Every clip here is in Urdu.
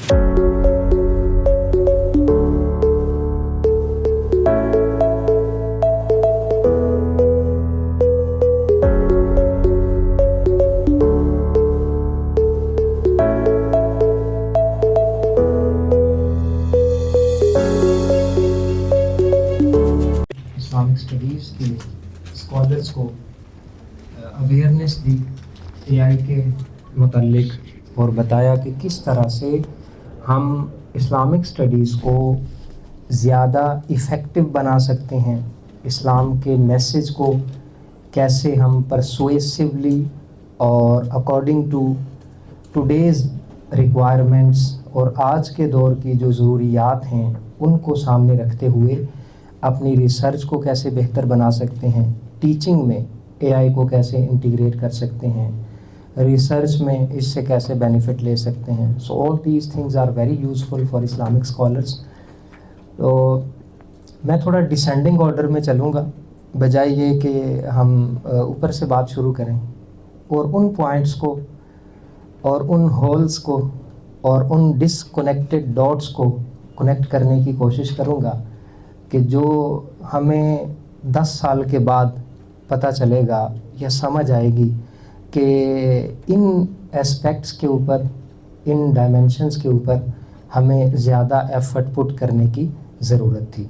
اسلامک اسٹڈیز کے اسکالرس کو اویئرنیس دی اے آئی کے متعلق اور بتایا کہ کس طرح سے ہم اسلامک اسٹڈیز کو زیادہ ایفیکٹو بنا سکتے ہیں، اسلام کے میسیج کو کیسے ہم پرسویسیولی اور اکارڈنگ ٹو ٹوڈیز ریکوائرمنٹس اور آج کے دور کی جو ضروریات ہیں ان کو سامنے رکھتے ہوئے اپنی ریسرچ کو کیسے بہتر بنا سکتے ہیں، ٹیچنگ میں اے آئی کو کیسے انٹیگریٹ کر سکتے ہیں، ریسرچ میں اس سے کیسے بینیفٹ لے سکتے ہیں. So all these things are very useful for Islamic scholars. تو میں تھوڑا ڈسینڈنگ آرڈر میں چلوں گا بجائے یہ کہ ہم اوپر سے بات شروع کریں، اور ان پوائنٹس کو اور ان ہولز کو اور ان ڈسکنیکٹڈ ڈاٹس کو کنیکٹ کرنے کی کوشش کروں گا کہ جو ہمیں 10 سال کے بعد پتہ چلے گا یا سمجھ آئے گی کہ ان اسپیکٹس کے اوپر، ان ڈائمینشنز کے اوپر ہمیں زیادہ ایفرٹ پٹ کرنے کی ضرورت تھی.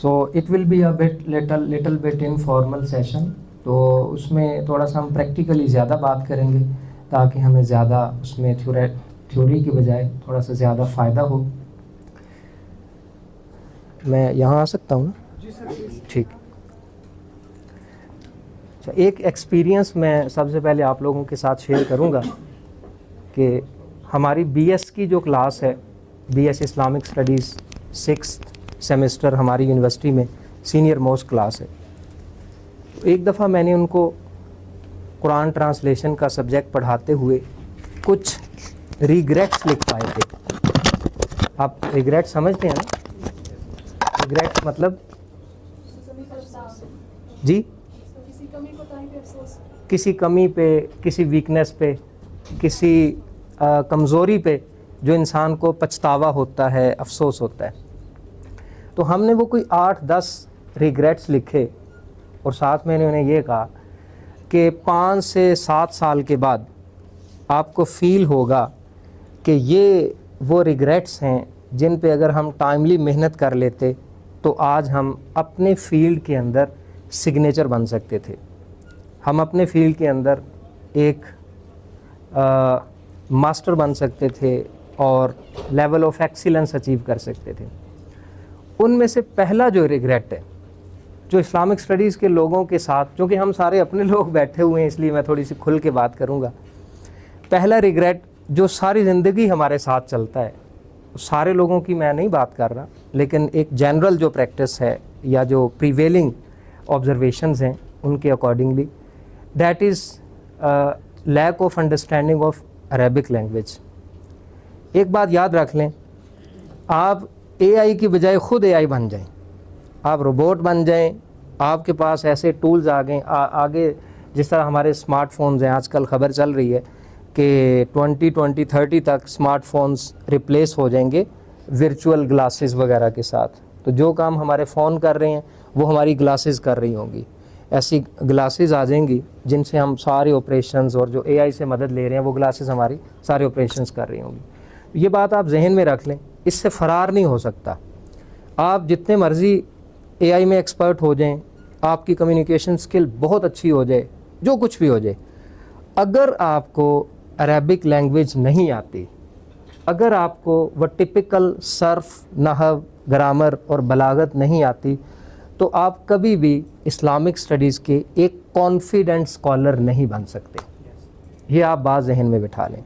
So it will be a little bit informal session. تو اس میں تھوڑا سا ہم پریکٹیکلی زیادہ بات کریں گے تاکہ ہمیں زیادہ اس میں تھیوری کی بجائے تھوڑا سا زیادہ فائدہ ہو. میں یہاں آ سکتا ہوں نا؟ جی سر. ٹھیک. اچھا، ایک ایکسپیرینس میں سب سے پہلے آپ لوگوں کے ساتھ شیئر کروں گا کہ ہماری بی ایس کی جو کلاس ہے، B S Islamic studies 6th semester ہماری یونیورسٹی میں سینئر موسٹ کلاس ہے. ایک دفعہ میں نے ان کو قرآن ٹرانسلیشن کا سبجیکٹ پڑھاتے ہوئے کچھ ریگریٹس لکھ پائے تھے. آپ ریگریٹ سمجھتے ہیں نا؟ ریگریٹ مطلب جی کسی کمی پہ، کسی ویکنس پہ، کسی کمزوری پہ جو انسان کو پچھتاوا ہوتا ہے، افسوس ہوتا ہے. تو ہم نے وہ کوئی 8-10 ریگریٹس لکھے اور ساتھ میں نے انہیں یہ کہا کہ 5 سے 7 سال کے بعد آپ کو فیل ہوگا کہ یہ وہ ریگریٹس ہیں جن پہ اگر ہم ٹائملی محنت کر لیتے تو آج ہم اپنے فیلڈ کے اندر سگنیچر بن سکتے تھے، ہم اپنے فیلڈ کے اندر ایک ماسٹر بن سکتے تھے اور لیول آف ایکسیلنس اچیو کر سکتے تھے. ان میں سے پہلا جو ریگریٹ ہے جو اسلامک اسٹڈیز کے لوگوں کے ساتھ، چونکہ ہم سارے اپنے لوگ بیٹھے ہوئے ہیں اس لیے میں تھوڑی سی کھل کے بات کروں گا. پہلا ریگریٹ جو ساری زندگی ہمارے ساتھ چلتا ہے، سارے لوگوں کی میں نہیں بات کر رہا، لیکن ایک جنرل جو پریکٹس ہے یا جو پریویلنگ آبزرویشنز ہیں ان کے accordingly, that is lack of understanding of Arabic language. ایک بات یاد رکھ لیں، آپ اے آئی کی بجائے خود اے آئی بن جائیں، آپ روبوٹ بن جائیں، آپ کے پاس ایسے ٹولز آگے جس طرح ہمارے اسمارٹ فونز ہیں. آج کل خبر چل رہی ہے کہ 2030 تک اسمارٹ فونز ریپلیس ہو جائیں گے ورچوئل گلاسز وغیرہ کے ساتھ. تو جو کام ہمارے فون کر رہے ہیں وہ ہماری گلاسز کر رہی ہوں گی. ایسی گلاسز آ جائیں گی جن سے ہم سارے آپریشنز، اور جو اے آئی سے مدد لے رہے ہیں وہ گلاسز ہماری سارے آپریشنز کر رہی ہوں گی. یہ بات آپ ذہن میں رکھ لیں، اس سے فرار نہیں ہو سکتا. آپ جتنے مرضی اے آئی میں ایکسپرٹ ہو جائیں، آپ کی کمیونیکیشن سکل بہت اچھی ہو جائے، جو کچھ بھی ہو جائے، اگر آپ کو عربک لینگویج نہیں آتی، اگر آپ کو وہ ٹپیکل صرف، نحو، گرامر اور بلاغت نہیں آتی، تو آپ کبھی بھی اسلامک اسٹڈیز کے ایک کانفیڈنٹ اسکالر نہیں بن سکتے. یہ آپ بات ذہن میں بٹھا لیں.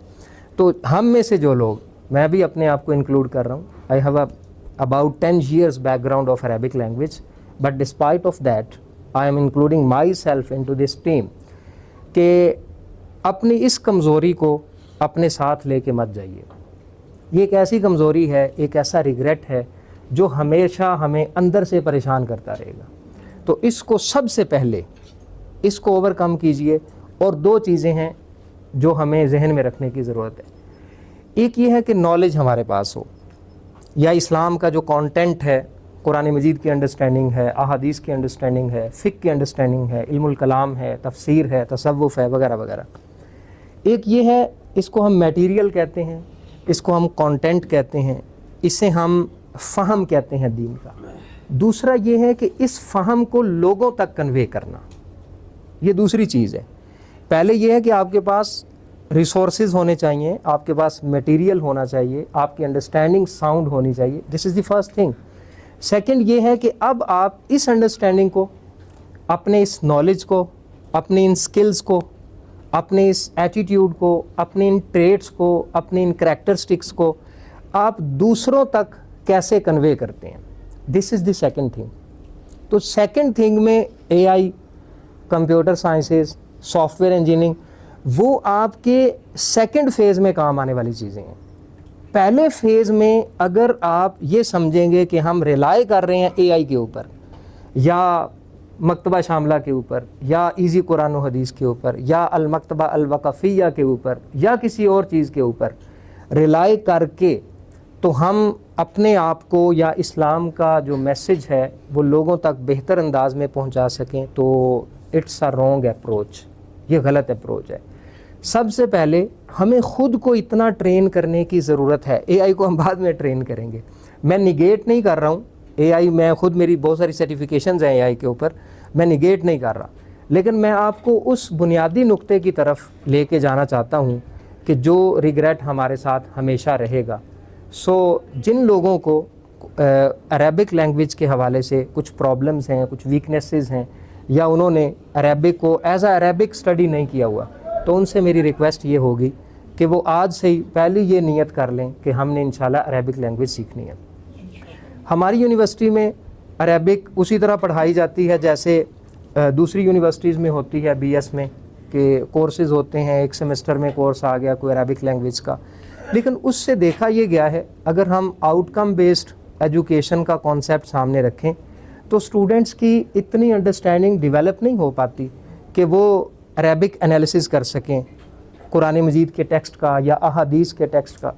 تو ہم میں سے جو لوگ، میں بھی اپنے آپ کو انکلوڈ کر رہا ہوں، I have about 10 years background of Arabic language, but despite of that I am including myself into this team کہ اپنی اس کمزوری کو اپنے ساتھ لے کے مت جائیے. یہ ایک ایسی کمزوری ہے، ایک ایسا ریگریٹ ہے جو ہمیشہ ہمیں اندر سے پریشان کرتا رہے گا. تو اس کو سب سے پہلے اس کو اوور کم کیجئے. اور 2 چیزیں ہیں جو ہمیں ذہن میں رکھنے کی ضرورت ہے. ایک یہ ہے کہ نالج ہمارے پاس ہو، یا اسلام کا جو کانٹینٹ ہے، قرآن مجید کی انڈرسٹینڈنگ ہے، احادیث کی انڈرسٹینڈنگ ہے، فقہ کی انڈرسٹینڈنگ ہے، علم الکلام ہے، تفسیر ہے، تصوف ہے، وغیرہ وغیرہ۔ ایک یہ ہے، اس کو ہم میٹیریل کہتے ہیں، اس کو ہم کانٹینٹ کہتے ہیں، اسے ہم فہم کہتے ہیں دین کا۔ دوسرا یہ ہے کہ اس فہم کو لوگوں تک کنوے کرنا، یہ دوسری چیز ہے۔ پہلے یہ ہے کہ آپ کے پاس ریسورسز ہونے چاہیے، آپ کے پاس میٹیریل ہونا چاہیے، آپ کی انڈرسٹینڈنگ ساؤنڈ ہونی چاہیے، دس is the first thing. Second یہ ہے کہ اب آپ اس انڈرسٹینڈنگ کو، اپنے اس نالج کو، اپنے ان سکلز کو، اپنے اس ایٹیٹیوڈ کو، اپنے ان ٹریٹس کو، اپنے ان کریکٹرسٹکس کو آپ دوسروں تک کیسے کنوے کرتے ہیں، this is the second thing. تو سیکنڈ تھنگ میں A I, computer sciences, software engineering, وہ آپ کے سیکنڈ فیز میں کام آنے والی چیزیں ہیں۔ پہلے فیز میں اگر آپ یہ سمجھیں گے کہ ہم ریلائی کر رہے ہیں اے آئی کے اوپر، یا مکتبہ شاملہ کے اوپر، یا ایزی قرآن و حدیث کے اوپر، یا المکتبہ الوقفیہ کے اوپر، یا کسی اور چیز کے اوپر ریلائی کر کے، تو ہم اپنے آپ کو یا اسلام کا جو میسج ہے وہ لوگوں تک بہتر انداز میں پہنچا سکیں، تو اٹس اے رانگ اپروچ، یہ غلط اپروچ ہے۔ سب سے پہلے ہمیں خود کو اتنا ٹرین کرنے کی ضرورت ہے، اے آئی کو ہم بعد میں ٹرین کریں گے۔ میں نگیٹ نہیں کر رہا ہوں اے آئی، میں خود، میری بہت ساری سرٹیفیکیشنز ہیں اے آئی کے اوپر، میں نگیٹ نہیں کر رہا، لیکن میں آپ کو اس بنیادی نقطے کی طرف لے کے جانا چاہتا ہوں کہ جو ریگریٹ ہمارے ساتھ ہمیشہ رہے گا۔ جن لوگوں کو عربک لینگویج کے حوالے سے کچھ پرابلمز ہیں، کچھ ویکنیسز ہیں، یا انہوں نے عربک کو ایز اے عربک اسٹڈی نہیں کیا ہوا، تو ان سے میری ریکویسٹ یہ ہوگی کہ وہ آج سے ہی پہلی یہ نیت کر لیں کہ ہم نے انشاءاللہ عربک لینگویج سیکھنی ہے۔ ہماری یونیورسٹی میں عربک اسی طرح پڑھائی جاتی ہے جیسے دوسری یونیورسٹیز میں ہوتی ہے، بی ایس میں، کہ کورسز ہوتے ہیں، ایک سیمسٹر میں کورس آ گیا کوئی عربک لینگویج کا، لیکن اس سے دیکھا یہ گیا ہے اگر ہم آؤٹ کم بیسڈ ایجوکیشن کا کانسیپٹ سامنے رکھیں تو اسٹوڈنٹس کی اتنی انڈرسٹینڈنگ ڈیولپ نہیں ہو پاتی کہ وہ عربک انالیسز کر سکیں قرآن مجید کے ٹیکسٹ کا یا احادیث کے ٹیکسٹ کا۔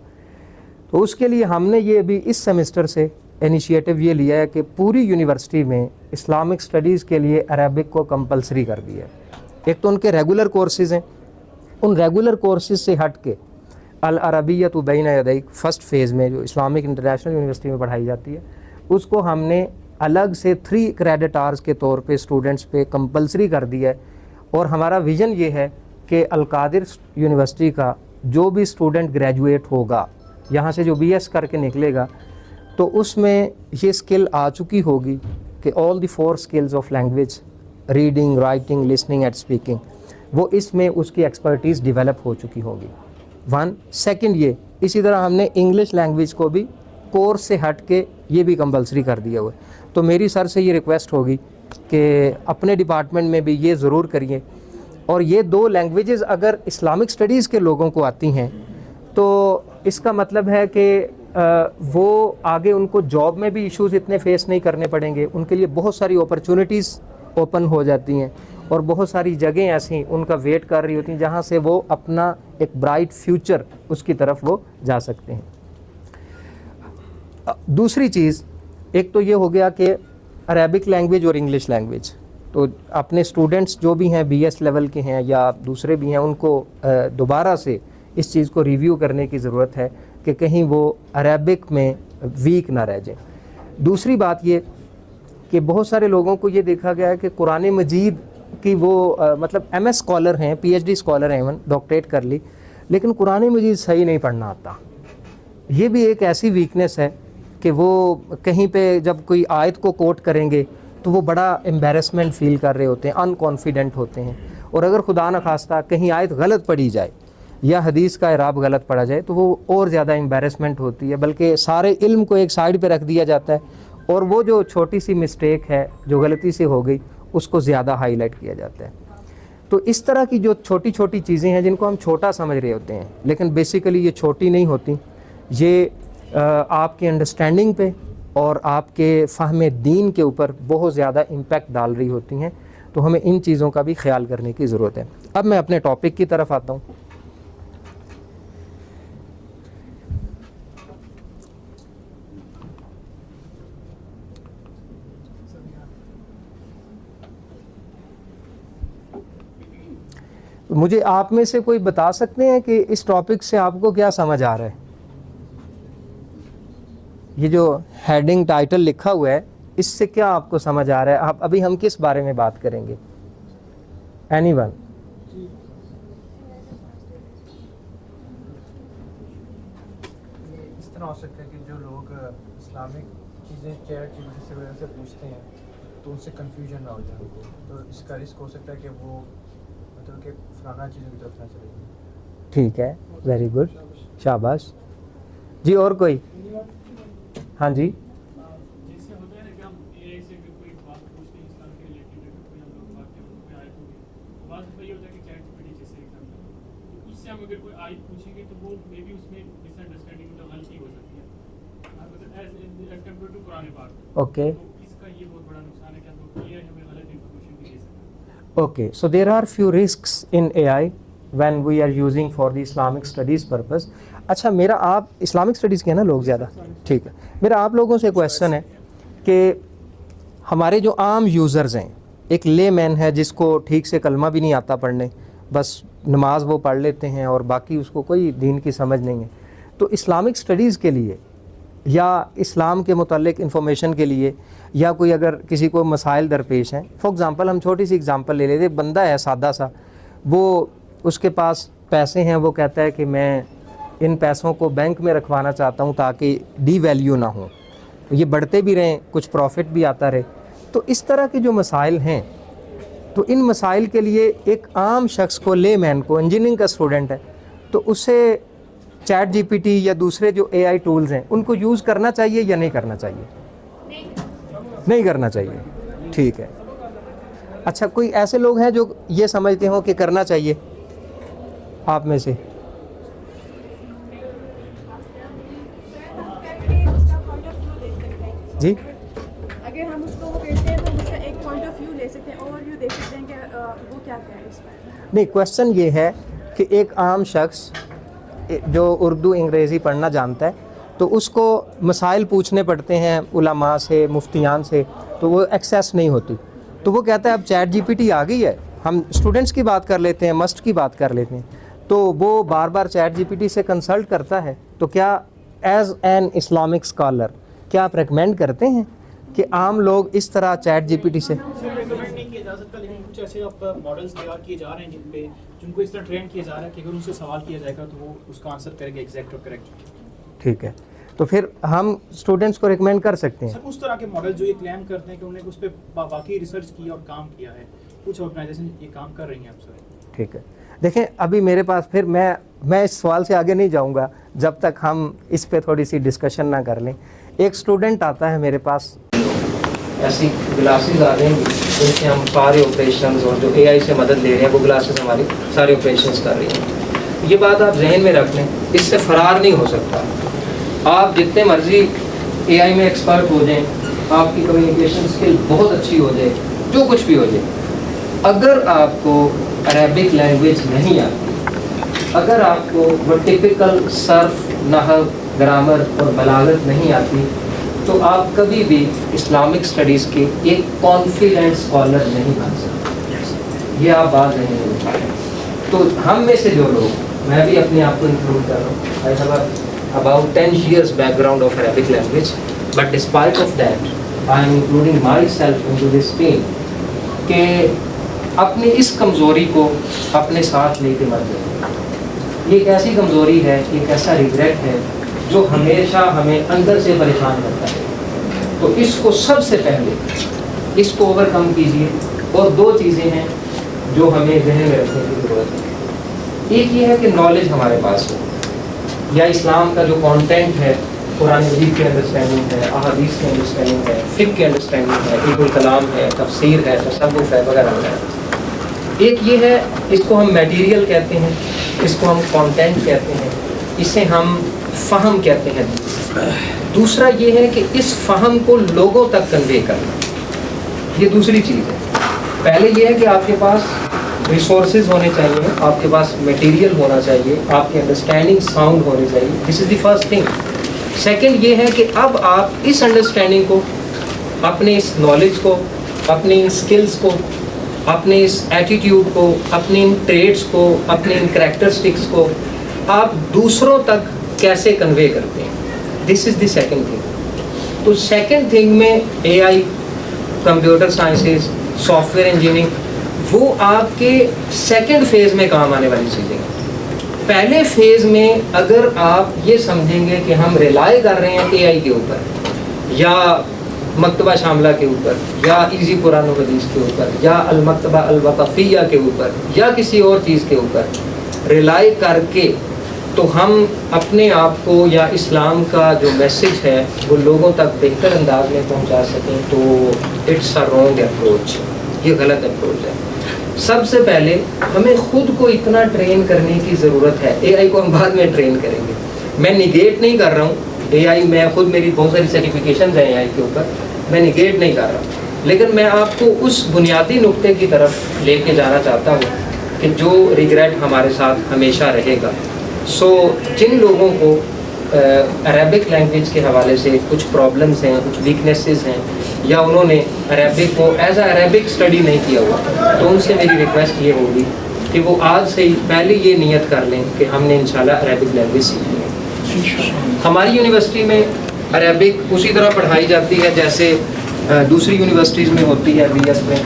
تو اس کے لیے ہم نے یہ بھی اس سیمسٹر سے انیشیٹو یہ لیا ہے کہ پوری یونیورسٹی میں اسلامک اسٹڈیز کے لیے عربک کو کمپلسری کر دیا ہے۔ ایک تو ان کے ریگولر کورسز ہیں، ان ریگولر کورسز سے ہٹ کے العربیۃ بین یدیک فرسٹ فیز میں جو اسلامک انٹرنیشنل یونیورسٹی میں پڑھائی جاتی ہے، اس کو ہم نے الگ سے 3 کریڈٹ آورز کے طور پہ اسٹوڈنٹس پہ کمپلسری کر دیا ہے، اور ہمارا ویژن یہ ہے کہ القادر یونیورسٹی کا جو بھی اسٹوڈنٹ گریجویٹ ہوگا، یہاں سے جو بی ایس کر کے نکلے گا، تو اس میں یہ اسکل آ چکی ہوگی کہ all the 4 skills of language, reading, writing, listening and speaking, وہ اس میں اس کی ایکسپرٹیز ڈیولپ ہو چکی ہوگی۔ سیکنڈ یہ اسی طرح ہم نے انگلش لینگویج کو بھی کورس سے ہٹ کے یہ بھی کمپلسری کر دیا ہوا ہے۔ تو میری سر سے یہ ریکویسٹ ہوگی کہ اپنے ڈپارٹمنٹ میں بھی یہ ضرور کریے، اور یہ 2 لینگویجز اگر اسلامک اسٹڈیز کے لوگوں کو آتی ہیں تو اس کا مطلب ہے کہ وہ آگے ان کو جاب میں بھی ایشوز اتنے فیس نہیں کرنے پڑیں گے، ان کے لیے بہت ساری اپرچونٹیز اوپن ہو جاتی ہیں، اور بہت ساری جگہیں ایسی ان کا ویٹ کر رہی ہوتی ہیں جہاں سے وہ اپنا ایک برائٹ فیوچر اس کی طرف وہ جا سکتے ہیں۔ دوسری چیز، ایک تو یہ ہو گیا کہ عربک لینگویج اور انگلش لینگویج، تو اپنے اسٹوڈنٹس جو بھی ہیں بی ایس لیول کے ہیں یا دوسرے بھی ہیں، ان کو دوبارہ سے اس چیز کو ریویو کرنے کی ضرورت ہے کہ کہیں وہ عربک میں ویک نہ رہ جائیں۔ دوسری بات یہ کہ بہت سارے لوگوں کو یہ دیکھا گیا ہے کہ قرآن مجید کی وہ مطلب ایم ایس اسکالر ہیں، پی ایچ ڈی اسکالر ہیں، ایون ڈاکٹریٹ کر لی، لیکن قرآن مجید صحیح نہیں پڑھنا آتا۔ یہ بھی ایک ایسی ویکنیس ہے کہ وہ کہیں پہ جب کوئی آیت کو کوٹ کریں گے تو وہ بڑا امبیرسمنٹ فیل کر رہے ہوتے ہیں، ان کانفیڈنٹ ہوتے ہیں، اور اگر خدا نخواستہ کہیں آیت غلط پڑھی جائے یا حدیث کا اعراب غلط پڑھا جائے تو وہ اور زیادہ امبیرسمنٹ ہوتی ہے، بلکہ سارے علم کو ایک سائڈ پہ رکھ دیا جاتا ہے، اور وہ جو چھوٹی سی مسٹیک ہے جو غلطی سے ہو گئی اس کو زیادہ ہائی لائٹ کیا جاتا ہے۔ تو اس طرح کی جو چھوٹی چھوٹی چیزیں ہیں جن کو ہم چھوٹا سمجھ رہے ہوتے ہیں، لیکن بیسیکلی یہ چھوٹی نہیں ہوتی، یہ آپ کی انڈرسٹینڈنگ پہ اور آپ کے فہم دین کے اوپر بہت زیادہ امپیکٹ ڈال رہی ہوتی ہیں، تو ہمیں ان چیزوں کا بھی خیال کرنے کی ضرورت ہے۔ اب میں اپنے ٹاپک کی طرف آتا ہوں۔ مجھے آپ میں سے کوئی بتا سکتے ہیں کہ اس ٹاپک سے آپ کو کیا سمجھ آ رہا ہے؟ یہ جو ہیڈنگ ٹائٹل لکھا ہوا ہے اس سے کیا آپ کو سمجھ آ رہا ہے؟ آپ ابھی ہم کس بارے میں بات کریں گے؟ Any one? اس طرح ہو سکتا ہے کہ جو لوگ اسلامک چیزیں چیٹ جی پی ٹی وغیرہ سے پوچھتے ہیں تو ان سے کنفیوژن نہ ہو جائے ان کو، تو اس کا رسک ہو سکتا ہے کہ وہ مطلب کہ فلانا چیزوں کی طرف نہ چلے جائیں۔ ٹھیک ہے، ویری گڈ، شاباش جی۔ اور کوئی؟ ہاں جی، جیسے ہوتا ہے نا کہ ہم اے آئی سے کوئی بات پوچھتے ہیں اسلام کے ریلیٹڈ، کوئی ہم لوگ بات کریں کوئی آیت ہوگی، بعض دفعہ یہ ہوتا ہے کہ چیٹ جی پی ٹی جیسے ایگزامپل، تو اس سے ہم اگر کوئی آیت پوچھیں گے تو وہ مے بی اس میں مس انڈرسٹینڈنگ مطلب غلطی ہو سکتی ہے ایز کمپیئر ٹو قرآن پاک۔ اوکے تو اس کا یہ بہت بڑا نقصان ہے کہ ہم لوگ یہ ہمیں غلط انفارمیشن بھی دے سکتے ہیں۔ Okay, so there are few risks in A I when we are using for the Islamic studies purpose. اچھا، میرا آپ اسلامک اسٹڈیز کے ہیں نا لوگ زیادہ؟ ٹھیک ہے، میرا آپ لوگوں سے کویشچن ہے کہ ہمارے جو عام یوزرز ہیں، ایک لے مین ہے جس کو ٹھیک سے کلمہ بھی نہیں آتا پڑھنے، بس نماز وہ پڑھ لیتے ہیں اور باقی اس کو کوئی دین کی سمجھ نہیں ہے، تو اسلامک اسٹڈیز کے لیے یا اسلام کے متعلق انفارمیشن کے لیے یا کوئی اگر کسی کو مسائل درپیش ہیں، فار ایگزامپل ہم چھوٹی سی ایگزامپل لے لیتے، بندہ ہے سادہ سا، وہ اس کے پاس پیسے ہیں، وہ کہتا ہے کہ میں ان پیسوں کو بینک میں رکھوانا چاہتا ہوں تاکہ ڈی ویلیو نہ ہوں، یہ بڑھتے بھی رہیں، کچھ پروفٹ بھی آتا رہے۔ تو اس طرح کے جو مسائل ہیں، تو ان مسائل کے لیے ایک عام شخص کو، لے مین کو، انجینئرنگ کا اسٹوڈنٹ ہے، تو اسے چیٹ جی پی ٹی یا دوسرے جو اے آئی ٹولز ہیں ان کو یوز کرنا چاہیے یا نہیں کرنا چاہیے؟ نہیں کرنا چاہیے، ٹھیک ہے۔ اچھا، کوئی ایسے لوگ ہیں جو یہ سمجھتے ہوں کہ کرنا چاہیے آپ میں سے؟ جی، اگر ہم اس کو وہ کہتے ہیں تو ہم اس کا ایک پوائنٹ آف ویو لے سکتے ہیں، اوور ویو دیکھ سکتے ہیں کہ وہ کیا ہے اس پر۔ نہیں، کویشچن یہ ہے کہ ایک عام شخص جو اردو انگریزی پڑھنا جانتا ہے تو اس کو مسائل پوچھنے پڑتے ہیں علماء سے، مفتیان سے، تو وہ ایکسیس نہیں ہوتی، تو وہ کہتا ہے اب چیٹ جی پی ٹی آ گئی ہے، ہم اسٹوڈنٹس کی بات کر لیتے ہیں، مسٹ کی بات کر لیتے ہیں، تو وہ بار بار چیٹ جی پی ٹی سے کنسلٹ کرتا ہے۔ تو کیا ایز این اسلامک اسکالر کیا آپ ریکمینڈ کرتے ہیں کہ عام لوگ اس طرح چیٹ جی پی ٹی سے؟ ریکمینڈ نہیں کیا جا سکتا، لیکن کچھ ایسے اب ماڈلس تیار کیے جا رہے ہیں جن کو اس طرح ٹرین کیا جا رہا ہے کہ اگر ان سے سوال کیا جائے گا تو وہ اس کا آنسر کریں گے ایگزیکٹ اور کریکٹ۔ ٹھیک ہے، تو پھر ہم اسٹوڈنٹس کو ریکمینڈ کر سکتے ہیں۔ سر اس طرح کے ماڈل جو یہ کلیم کرتے ہیں کہ انہوں نے اس پہ واقعی ریسرچ کی اور کام کیا ہے، کچھ آرگنائزیشن یہ کام کر رہی ہیں اب سر۔ ٹھیک ہے، دیکھیں ابھی میرے پاس، پھر میں اس سوال سے آگے نہیں جاؤں گا جب تک ہم اس پہ تھوڑی سی ڈسکشن نہ کر لیں۔ ایک اسٹوڈنٹ آتا ہے میرے پاس، ایسی گلاسز آ رہی ہیں جن سے ہم سارے آپریشنز، اور جو اے آئی سے مدد لے رہے ہیں وہ گلاسز ہماری سارے آپریشنز کر رہی ہیں۔ یہ بات آپ ذہن میں رکھ لیں، اس سے فرار نہیں ہو سکتا۔ آپ جتنے مرضی اے آئی میں ایکسپرٹ ہو جائیں، آپ کی کمیونیکیشن اسکل بہت اچھی ہو جائے، جو کچھ بھی ہو جائے، اگر آپ کو عربک لینگویج نہیں آتی، اگر آپ کو وہ ٹپیکل صرف، نحو، گرامر اور بلاغت نہیں آتی، تو آپ کبھی بھی اسلامک اسٹڈیز کے ایک کانفیڈنٹ اسکالر نہیں بن سکتے۔ یہ آپ بات نہیں ہوتی۔ تو ہم میں سے جو لوگ، میں بھی اپنے آپ کو انکلوڈ کر رہا ہوں، I have about 10 years background of Arabic language, but despite of that I am including myself into this team کہ اپنی اس کمزوری کو اپنے ساتھ لے کے مت جائیں۔ یہ ایک ایسی کمزوری ہے، ایک ایسا ریگریٹ ہے جو ہمیشہ ہمیں اندر سے پریشان کرتا ہے، تو اس کو سب سے پہلے اس کو اوور کم کیجیے۔ اور دو چیزیں ہیں جو ہمیں ذہن میں رکھنے کی ضرورت ہے۔ ایک یہ ہے کہ نالج ہمارے پاس ہو، یا اسلام کا جو کانٹینٹ ہے، قرآن مجید کی انڈرسٹینڈنگ ہے، احادیث کی انڈرسٹینڈنگ ہے، فقہ کی انڈرسٹینڈنگ ہے، علم الکلام ہے، تفسیر ہے، تصوف ہے، وغیرہ وغیرہ۔ ایک یہ ہے، اس کو ہم میٹیریل کہتے ہیں، اس کو ہم کانٹینٹ کہتے ہیں، اسے ہم فہم کہتے ہیں۔ دوسرا یہ ہے کہ اس فہم کو لوگوں تک کنوے کرنا، یہ دوسری چیز ہے۔ پہلے یہ ہے کہ آپ کے پاس ریسورسز ہونے چاہیے، آپ کے پاس میٹیریل ہونا چاہیے، آپ کی انڈرسٹینڈنگ ساؤنڈ ہونی چاہیے، دس is the first thing. Second یہ ہے کہ اب آپ اس انڈرسٹینڈنگ کو، اپنے اس نالج کو، اپنی ان اسکلس کو اپنے اس ایٹیٹیوڈ کو، اپنے ان ٹریٹس کو، اپنے ان کریکٹرسٹکس کو آپ دوسروں تک کیسے کنوے کرتے ہیں. This is the second thing. تو سیکنڈ تھنگ میں A I, computer sciences, software engineering, وہ آپ کے سیکنڈ فیز میں کام آنے والی چیزیں ہیں. پہلے فیز میں اگر آپ یہ سمجھیں گے کہ ہم ریلائی کر رہے ہیں اے آئی کے اوپر یا مکتبہ شاملہ کے اوپر یا ایزی قرآن و حدیث کے اوپر یا المکتبہ الوقفیہ کے اوپر یا کسی اور چیز کے اوپر ریلائی کر کے تو ہم اپنے آپ کو یا اسلام کا جو میسج ہے وہ لوگوں تک بہتر انداز میں پہنچا سکیں تو اٹس اے رانگ اپروچ. یہ غلط اپروچ ہے. سب سے پہلے ہمیں خود کو اتنا ٹرین کرنے کی ضرورت ہے. اے آئی کو ہم بعد میں ٹرین کریں گے. میں نگیٹ نہیں کر رہا ہوں اے آئی، میں خود میری بہت ساری سرٹیفکیشنز ہیں اے آئی کے اوپر، میں نگیٹ نہیں کر رہا، لیکن میں آپ کو اس بنیادی نقطے کی طرف لے کے جانا چاہتا ہوں کہ جو ریگریٹ ہمارے ساتھ ہمیشہ رہے گا. سو جن لوگوں کو عربک لینگویج کے حوالے سے کچھ پرابلمس ہیں، کچھ ویکنیسز ہیں، یا انہوں نے عربک کو ایز اے عربک اسٹڈی نہیں کیا ہوا، تو ان سے میری ریکویسٹ یہ ہوگی کہ وہ آج سے ہی پہلے یہ نیت کر لیں کہ ہم نے انشاءاللہ عربک لینگویج سیکھنی ہے. ہماری یونیورسٹی میں عربک اسی طرح پڑھائی جاتی ہے جیسے دوسری یونیورسٹیز میں ہوتی ہے. بی ایس میں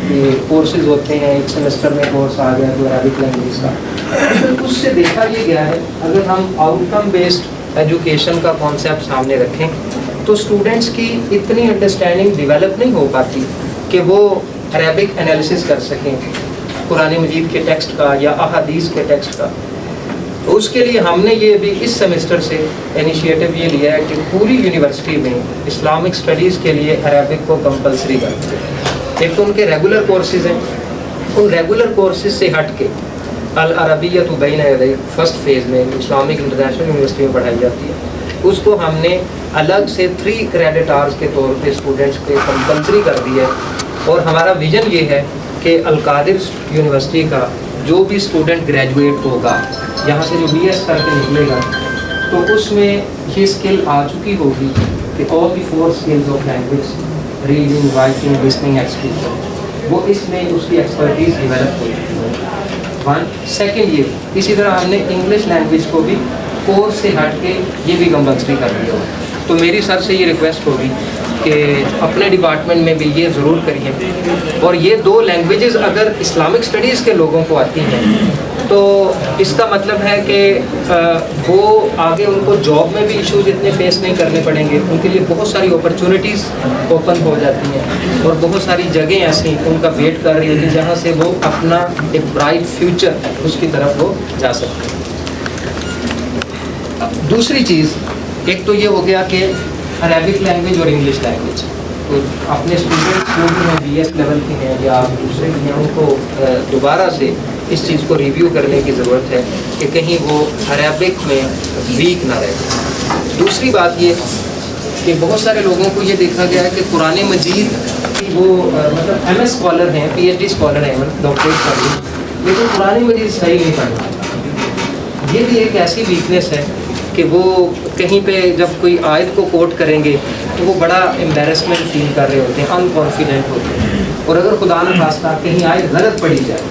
یہ کورسز ہوتے ہیں، ایک سیمسٹر میں کورس آ گیا تو عربک لینگویج کا. اس سے دیکھا یہ گیا ہے اگر ہم آؤٹ کم بیسڈ ایجوکیشن کا کانسیپٹ سامنے رکھیں تو اسٹوڈنٹس کی اتنی انڈرسٹینڈنگ ڈیولپ نہیں ہو پاتی کہ وہ عربک انالیسس کر سکیں قرآن مجید کے ٹیکسٹ کا یا احادیث کے ٹیکسٹ کا. تو اس کے لیے ہم نے یہ بھی اس سیمسٹر سے انیشیٹو یہ لیا ہے کہ پوری یونیورسٹی میں اسلامک اسٹڈیز کے لیے عربک کو کمپلسری کر دیں. ایک تو ان کے ریگولر کورسز ہیں، ان ریگولر کورسز سے ہٹ کے العربیۃ بین یدی فرسٹ فیز میں اسلامک انٹرنیشنل یونیورسٹی میں پڑھائی جاتی ہے، اس کو ہم نے الگ سے 3 کریڈٹ آورز کے طور پہ اسٹوڈنٹس کے کمپلسری کر دی ہے. اور ہمارا ویژن یہ ہے کہ القادر یونیورسٹی کا جو بھی اسٹوڈنٹ گریجویٹ ہوگا یہاں سے جو بی ایس کر کے نکلے گا تو اس میں یہ اسکل آ چکی ہوگی کہ all the 4 skills of language, reading, writing, listening, speaking, وہ اس میں اس کی ایکسپرٹیز ڈیولپ ہو چکی ہے. 1 سیکنڈ یہ اسی طرح ہم نے انگلش لینگویج کو بھی کورس سے ہٹ کے یہ بھی کمپلسری کر دیا. تو میری سر سے یہ ریکویسٹ ہوگی کہ اپنے ڈپارٹمنٹ میں بھی یہ ضرور کریے. اور یہ 2 لینگویجز اگر اسلامک اسٹڈیز کے لوگوں کو آتی ہیں تو اس کا مطلب ہے کہ وہ آگے ان کو جاب میں بھی ایشوز اتنے فیس نہیں کرنے پڑیں گے. ان کے لیے بہت ساری اپرچونیٹیز اوپن ہو جاتی ہیں اور بہت ساری جگہیں ایسی ان کا ویٹ کر رہی ہیں جہاں سے وہ اپنا ایک برائٹ فیوچر اس کی طرف وہ جا سکتے ہیں. دوسری چیز ایک تو یہ ہو گیا کہ عربک لینگویج اور انگلش لینگویج، تو اپنے اسٹوڈنٹس جو بھی ہیں بی ایس لیول کے ہیں یا دوسرے بھی ہیں ان کو دوبارہ سے اس چیز کو ریویو کرنے کی ضرورت ہے کہ کہیں وہ عربک میں ویک نہ رہے. دوسری بات یہ کہ بہت سارے لوگوں کو یہ دیکھا گیا ہے کہ قرآن مجید کی وہ مطلب ایم ایس اسکالر ہیں، پی ایچ ڈی اسکالر ہیں، ڈاکٹریٹ کر لی، لیکن قرآن مجید صحیح نہیں پڑھا. یہ بھی ایک ایسی ویکنیس ہے کہ وہ کہیں پہ جب کوئی آیت کو کوٹ کریں گے تو وہ بڑا امبیرسمنٹ فیل کر رہے ہوتے ہیں، ان کانفیڈنٹ ہوتے ہیں. اور اگر خدا نخواستہ کہیں آیت غلط پڑھی جائے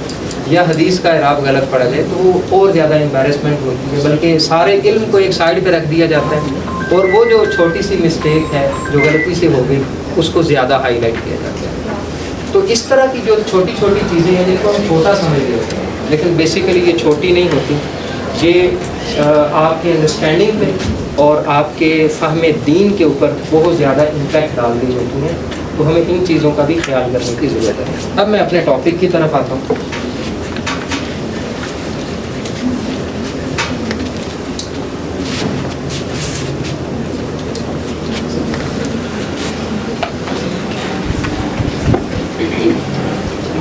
یا حدیث کا اعراب غلط پڑھا جائے تو وہ اور زیادہ امبیرسمنٹ ہوتی ہے، بلکہ سارے علم کو ایک سائڈ پہ رکھ دیا جاتا ہے اور وہ جو چھوٹی سی مسٹیک ہے جو غلطی سے ہو گئی اس کو زیادہ ہائی لائٹ کیا جاتا ہے. تو اس طرح کی جو چھوٹی چھوٹی چیزیں ہیں جن کو ہم چھوٹا سمجھ رہے ہوتے ہیں لیکن بیسیکلی یہ چھوٹی نہیں ہوتی، یہ آپ کے انڈرسٹینڈنگ پہ اور آپ کے فہم دین کے اوپر بہت زیادہ امپیکٹ ڈال رہی ہوتی ہیں. تو ہمیں ان چیزوں کا بھی خیال کرنے کی ضرورت ہے. اب میں اپنے ٹاپک کی طرف آتا ہوں.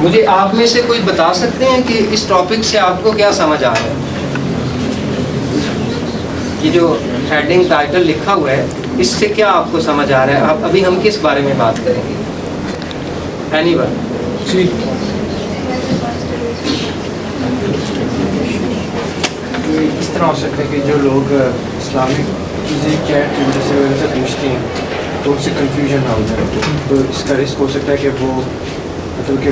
مجھے آپ میں سے کوئی بتا سکتے ہیں کہ اس ٹاپک سے آپ کو کیا سمجھ آ رہا ہے؟ یہ جو ہیڈنگ ٹائٹل لکھا ہوا ہے اس سے کیا آپ کو سمجھ آ رہا ہے؟ ابھی ہم کس بارے میں بات کریں گے؟ Any one? اس طرح ہو سکتا ہے کہ جو لوگ اسلامک چیزیں چیٹ کی وجہ سے پوچھتے ہیں تو ان سے کنفیوژن نہ ہو جائے. تو اس کا رسک ہو سکتا ہے کہ وہ مطلب کہ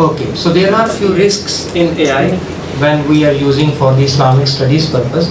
okay, so there are few risks in AI when we are using for the Islamic studies purpose.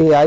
AI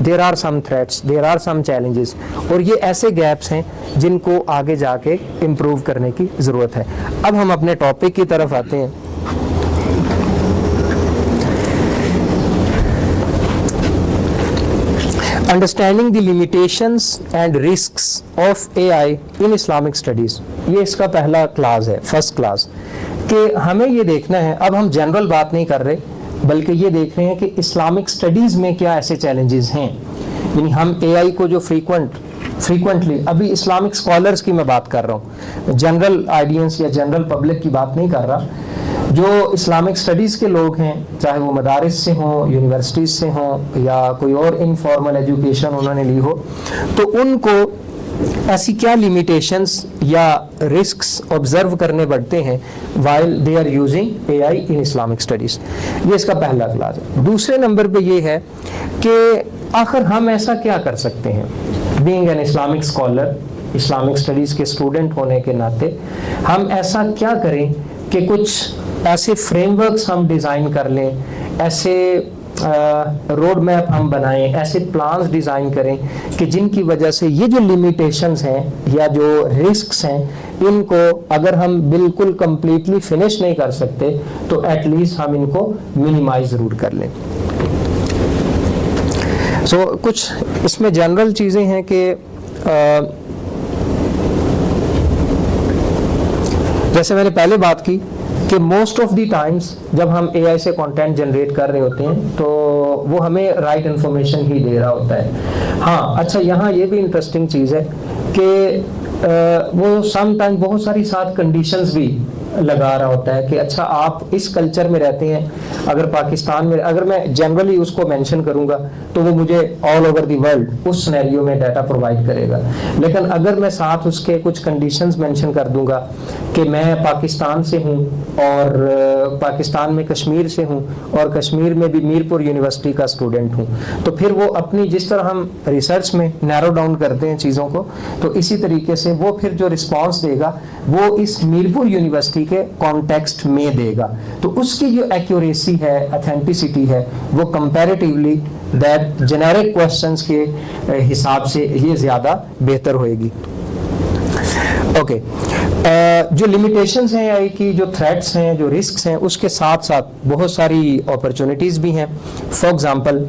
there are some threats, there are some challenges, اور یہ ایسے گیپس ہیں جن کو آگے جا کے امپروو کرنے کی ضرورت ہے. اب ہم اپنے ٹاپک کی طرف آتے ہیں. Understanding the limitations and risks of AI in Islamic studies, یہ اس کا پہلا کلاس ہے, فرسٹ کلاس, کہ ہمیں یہ دیکھنا ہے. اب ہم جنرل بات نہیں کر رہے بلکہ یہ دیکھ رہے ہیں کہ اسلامک اسٹڈیز میں کیا ایسے چیلنجز ہیں. یعنی ہم AI کو جو فریکوینٹلی, ابھی اسلامک اسکالرس کی میں بات کر رہا ہوں, جنرل آئیڈینس یا جنرل پبلک کی بات نہیں کر رہا. جو اسلامک اسٹڈیز کے لوگ ہیں, چاہے وہ مدارس سے ہوں, یونیورسٹیز سے ہوں, یا کوئی اور انفارمل ایجوکیشن انہوں نے لی ہو, تو ان کو ایسی کیا لیمیٹیشنز یا رسکس آبزرو کرنے پڑتے ہیں while they are using AI in Islamic studies. یہ اس کا پہلا کلاس ہے. دوسرے نمبر پہ یہ ہے کہ آخر ہم ایسا کیا کر سکتے ہیں, being an Islamic scholar, Islamic studies کے اسٹوڈنٹ ہونے کے ناطے ہم ایسا کیا کریں کہ کچھ ایسے فریم ورکس ہم ڈیزائن کر لیں, ایسے روڈ میپ ہم بنائیں, ایسے پلانز ڈیزائن کریں کہ جن کی وجہ سے یہ جو لیمیٹیشنز ہیں یا جو رسکس ہیں, ان کو اگر ہم بالکل کمپلیٹلی فنش نہیں کر سکتے تو ایٹ لیسٹ ہم ان کو منیمائز ضرور کر لیں. سو کچھ اس میں جنرل چیزیں ہیں کہ جیسے میں نے پہلے بات کی کہ موسٹ آف دی ٹائمز جب ہم AI سے کانٹینٹ جنریٹ کر رہے ہوتے ہیں تو وہ ہمیں رائٹ انفارمیشن ہی دے رہا ہوتا ہے. ہاں اچھا, یہاں یہ بھی انٹرسٹنگ چیز ہے کہ وہ سم ٹائم بہت ساری ساتھ کنڈیشنز بھی لگا رہا ہوتا ہے کہ اچھا آپ اس کلچر میں رہتے ہیں, اگر پاکستان میں, اگر میں جنرلی اس کو مینشن کروں گا تو وہ مجھے آل اوور دی ورلڈ اس سینیریو میں ڈیٹا پرووائڈ کرے گا. لیکن اگر میں ساتھ اس کے کچھ کنڈیشنز مینشن کر دوں گا کہ میں پاکستان سے ہوں اور پاکستان میں کشمیر سے ہوں اور کشمیر میں بھی میرپور یونیورسٹی کا اسٹوڈنٹ ہوں, تو پھر وہ اپنی جس طرح ہم ریسرچ میں نیرو ڈاؤن کرتے ہیں چیزوں کو, تو اسی طریقے سے وہ پھر جو رسپانس دے گا وہ اس میرپور یونیورسٹی کے کانٹیکسٹ میں دے گا. تو اس کی جو ایکوریسی ہے, اتھینٹسٹی ہے, وہ کمپیریٹیولی دیٹ جنیرک کوسچنز کے حساب سے یہ زیادہ بہتر ہوئے گی. اوکے, جو لمیٹیشنز ہیں AI کی, جو تھریٹس ہیں, جو رسکس ہیں, اس کے ساتھ ساتھ بہت ساری اپرچونیٹیز بھی ہیں. For example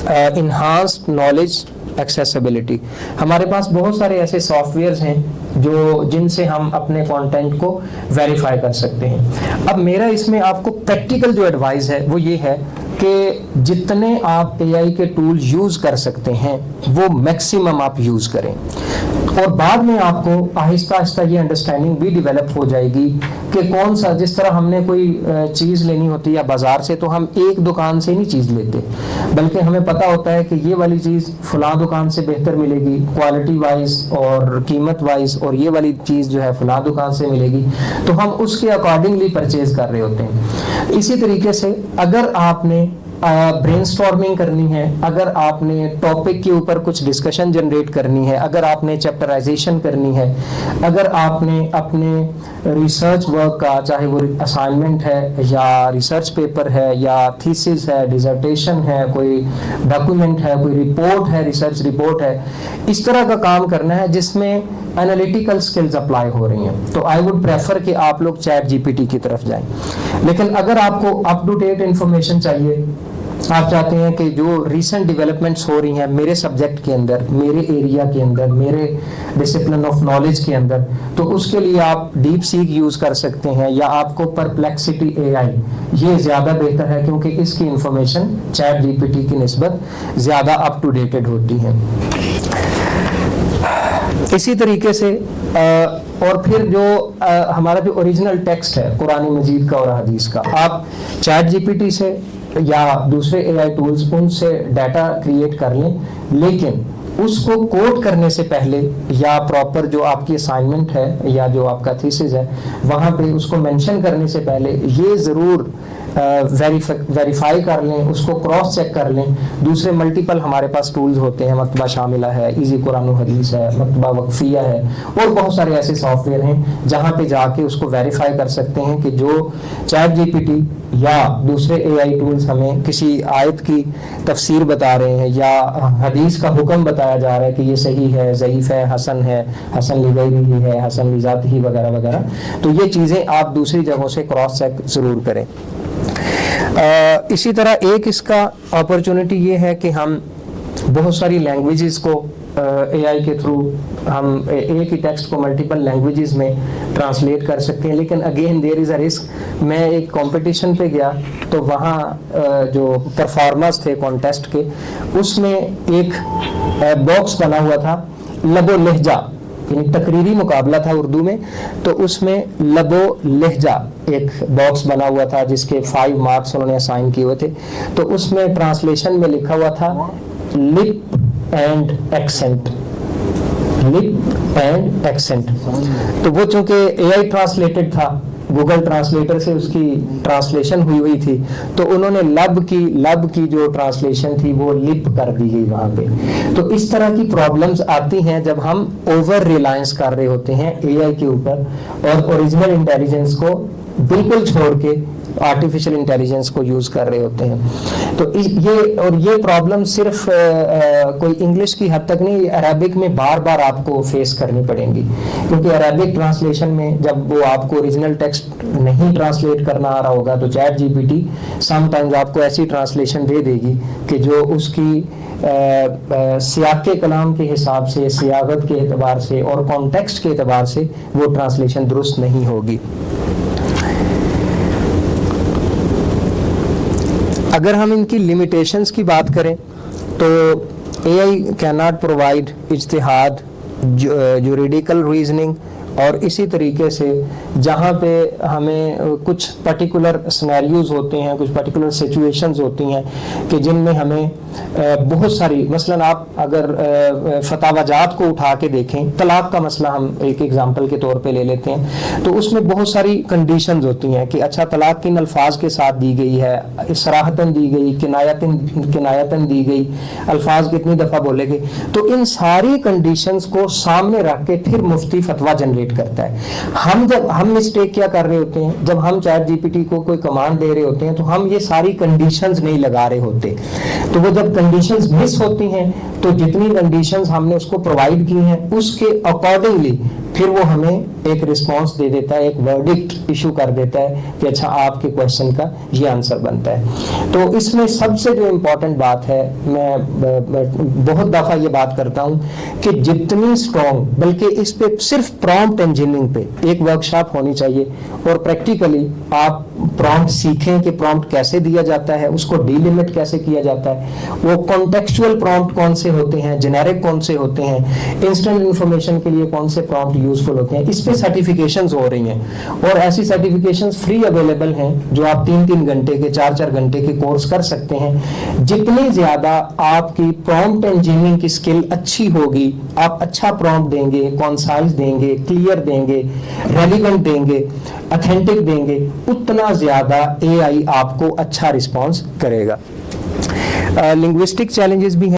enhanced knowledge accessibility. ہمارے پاس بہت سارے ایسے سافٹ ویئرز ہیں جن سے ہم اپنے کانٹینٹ کو ویریفائی کر سکتے ہیں. اب میرا اس میں آپ کو پریکٹیکل جو ایڈوائز ہے وہ یہ ہے کہ جتنے آپ AI کے ٹول یوز کر سکتے ہیں وہ میکسیمم آپ یوز کریں, اور بعد میں آپ کو آہستہ آہستہ یہ انڈرسٹینڈنگ بھی ڈیولپ ہو جائے گی کہ کون سا, جس طرح ہم نے کوئی چیز لینی ہوتی ہے یا بازار سے, تو ہم ایک دکان سے نہیں چیز لیتے, بلکہ ہمیں پتہ ہوتا ہے کہ یہ والی چیز فلاں دکان سے بہتر ملے گی کوالٹی وائز اور قیمت وائز, اور یہ والی چیز جو ہے فلاں دکان سے ملے گی, تو ہم اس کے اکارڈنگلی پرچیز کر رہے ہوتے ہیں. اسی طریقے سے اگر آپ نے برین سٹارمنگ کرنی ہے, اگر آپ نے ٹاپک کے اوپر کچھ ڈسکشن جنریٹ کرنی ہے, اگر آپ نے چیپٹرائزیشن کرنی ہے, اگر آپ نے اپنے ریسرچ ورک کا, چاہے وہ اسائنمنٹ ہے یا ریسرچ پیپر ہے یا تھیسس ہے, ڈیزرٹیشن ہے, کوئی ڈاکومنٹ ہے, کوئی رپورٹ ہے, ریسرچ رپورٹ ہے, اس طرح کا کام کرنا ہے جس میں انالیٹیکل سکلز اپلائی ہو رہی ہیں, تو آئی وڈ پریفر کہ آپ لوگ چیٹ GPT کی طرف جائیں. لیکن اگر آپ کو اپ ٹو ڈیٹ انفارمیشن چاہیے, آپ چاہتے ہیں کہ جو ریسنٹ ڈیولپمنٹس ہو رہی ہیں میرے سبجیکٹ کے اندر, میرے ایریا کے اندر, میرے ڈسپلن آف نالج کے اندر, تو اس کے لیے آپ ڈیپ سیک یوز کر سکتے ہیں, یا آپ کو پرپلیکسٹی AI یہ زیادہ بہتر ہے کیونکہ اس کی انفارمیشن چیٹ GPT کی نسبت زیادہ اپ ٹو ڈیٹڈ ہوتی ہیں. اسی طریقے سے اور پھر جو ہمارا جو اوریجنل ٹیکسٹ ہے قرآن مجید کا اور حدیث کا, آپ چیٹ GPT سے یا دوسرے AI ٹولز ان سے ڈیٹا کریٹ کر لیں, لیکن اس کو کوٹ کرنے سے پہلے یا پراپر جو آپ کی اسائنمنٹ ہے یا جو آپ کا تھیسس ہے وہاں پہ اس کو مینشن کرنے سے پہلے یہ ضرور ویریفائی کر لیں, اس کو کراس چیک کر لیں. دوسرے ملٹیپل ہمارے پاس ٹولز ہوتے ہیں, مکتبہ شاملہ ہے, ایزی قرآن و حدیث ہے, مکتبہ وقفیہ ہے, اور بہت سارے ایسے سافٹ ویئر ہیں جہاں پہ جا کے اس کو ویریفائی کر سکتے ہیں کہ جو چیٹ جی پی ٹی یا دوسرے اے آئی ٹولز ہمیں کسی آیت کی تفسیر بتا رہے ہیں یا حدیث کا حکم بتایا جا رہا ہے کہ یہ صحیح ہے, ضعیف ہے, حسن لغیرہ ہے, حسن لذاتہ وغیرہ وغیرہ, تو یہ چیزیں آپ دوسری جگہوں سے کراس چیک ضرور کریں. اسی طرح ایک اس کا اپرچونٹی یہ ہے کہ ہم بہت ساری لینگویجز کو اے آئی کے تھرو ہم ایک ہی ٹیکسٹ کو ملٹیپل لینگویجز میں ٹرانسلیٹ کر سکتے ہیں. لیکن again there is a risk. میں ایک کمپٹیشن پہ گیا تو وہاں جو پرفارمرز تھے کانٹیسٹ کے, اس میں ایک باکس بنا ہوا تھا لب و لہجہ, یعنی تقریری مقابلہ تھا اردو میں, تو اس میں لب و لہجہ ایک باکس بنا ہوا تھا جس کے 5 مارکس انہوں نے اسائن کیے ہوئے تھے. تو اس میں ٹرانسلیشن میں لکھا ہوا تھا lip and accent, lip and accent. تو وہ چونکہ اے آئی ٹرانسلیٹڈ تھا, گوگل ٹرانسلیٹر سے اس کی ٹرانسلیشن ہوئی تھی, تو انہوں نے لب کی جو ٹرانسلیشن تھی وہ لپ کر دی گئی وہاں پہ. تو اس طرح کی پرابلمز آتی ہیں جب ہم اوور ریلائنس کر رہے ہوتے ہیں اے آئی کے اوپر اور اوریجنل انٹیلیجنس کو بالکل چھوڑ کے آرٹیفیشل انٹیلیجنس کو یوز کر رہے ہوتے ہیں. تو یہ پرابلم صرف کوئی انگلش کی حد تک نہیں, عربک میں بار بار آپ کو فیس کرنی پڑیں گی, کیونکہ عربک ٹرانسلیشن میں جب وہ آپ کو اوریجنل ٹیکسٹ نہیں ٹرانسلیٹ کرنا آ رہا ہوگا تو chat G P T some times آپ کو ایسی ٹرانسلیشن دے دے گی کہ جو اس کی سیاق کلام کے حساب سے, سیاغت کے اعتبار سے اور کانٹیکسٹ کے اعتبار سے وہ ٹرانسلیشن درست نہیں ہوگی. اگر ہم ان کی لمیٹیشنز کی بات کریں تو اے آئی کین ناٹ پرووائڈ اجتہاد, جوریڈیکل ریزننگ, اور اسی طریقے سے جہاں پہ ہمیں کچھ پرٹیکولر سینیریوز ہوتے ہیں, کچھ پرٹیکولر سچویشنز ہوتی ہیں کہ جن میں ہمیں بہت ساری, مثلاً آپ اگر فتاوی جات کو اٹھا کے دیکھیں, طلاق کا مسئلہ ہم ایک ایگزامپل کے طور پہ لے لیتے ہیں, تو اس میں بہت ساری کنڈیشنز ہوتی ہیں کہ اچھا طلاق کن الفاظ کے ساتھ دی گئی ہے, صراحتاً دی گئی, کنایتاً دی گئی, الفاظ کتنی دفعہ بولے گئے. تو ان ساری کنڈیشنز کو سامنے رکھ کے پھر مفتی فتویٰ جنریٹ کرتا ہے. ہم مسٹیک کیا کر رہے ہوتے ہیں, جب ہم چیٹ جی پی ٹی کو کوئی کمانڈ دے رہے ہوتے ہیں تو ہم یہ ساری کنڈیشنز نہیں لگا رہے ہوتے. تو وہ جب کنڈیشنز مس ہوتی ہیں تو جتنی کنڈیشنز ہم نے اس کو پرووائڈ کی ہیں اس کے اکارڈنگلی پھر وہ ہمیں ایک رسپانس دے دیتا ہے, ایک ورڈکٹ ایشو کر دیتا ہے کہ اچھا آپ کے کویشچن کا یہ آنسر بنتا ہے. تو اس میں سب سے جو امپورٹنٹ بات ہے, میں بہت دفعہ یہ بات کرتا ہوں کہ جتنی اسٹرانگ, بلکہ اس پہ صرف پرومپٹ انجینئرنگ پہ ایک ورکشاپ ہونی چاہیے اور پریکٹیکلی آپ پرومپٹ سیکھیں کہ پرومپٹ کیسے دیا جاتا ہے, اس کو ڈیلیمٹ کیسے کیا جاتا ہے, وہ کانٹیکسچوئل پرومپٹ کون سے ہوتے ہیں, جنیرک کون سے ہوتے ہیں, انسٹنٹ انفارمیشن کے لیے کون سے پرومپٹ یوزفل ہوتے ہیں. اس پہ سرٹیفکیشنز ہو رہی ہیں اور ایسی سرٹیفکیشنز فری اویلیبل ہیں جو آپ 3-3 گھنٹے کے 4-4 گھنٹے کے کورس کر سکتے ہیں. جتنی زیادہ آپ کی پرومپٹ انجینئرنگ کی اسکل اچھی ہوگی, آپ اچھا پرومپٹ دیں گے, کانسائز دیں گے, کلیئر دیں گے, ریلیونٹ دیں گے, اتھینٹک دیں گے, اتنا زیادہ اے آئی آپ کو اچھا رسپانس کرے گا. لنگوسٹک چیلنجز بھی ہیں.